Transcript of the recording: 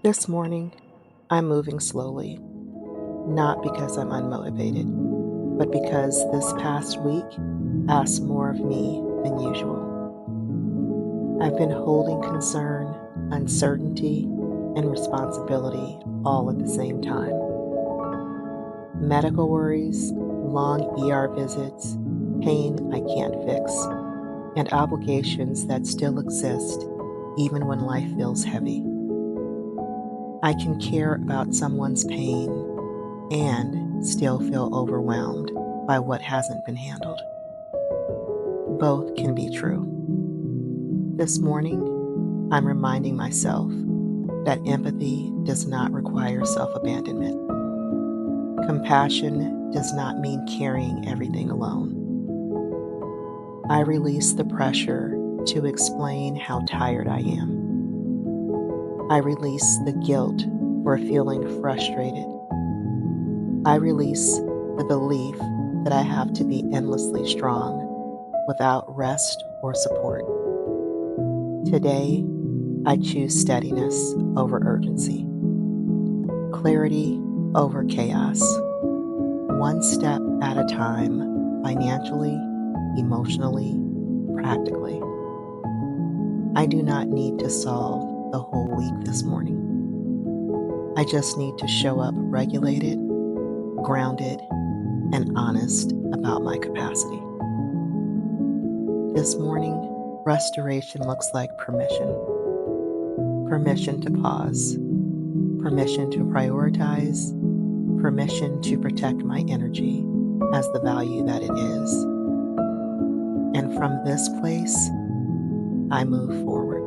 This morning, I'm moving slowly, not because I'm unmotivated, but because this past week asked more of me than usual. I've been holding concern, uncertainty, and responsibility all at the same time. Medical worries, long ER visits, pain I can't fix, and obligations that still exist even when life feels heavy. I can care about someone's pain and still feel overwhelmed by what hasn't been handled. Both can be true. This morning, I'm reminding myself that empathy does not require self abandonment. Compassion does not mean carrying everything alone. I release the pressure to explain how tired I am. I release the guilt for feeling frustrated. I release the belief that I have to be endlessly strong without rest or support. Today, I choose steadiness over urgency, clarity over chaos, one step at a time, financially, emotionally, practically. I do not need to solve the whole week this morning. I just need to show up regulated, grounded, and honest about my capacity. This morning, restoration looks like permission. Permission to pause, permission to prioritize, permission to protect my energy as the value that it is. And from this place, I move forward.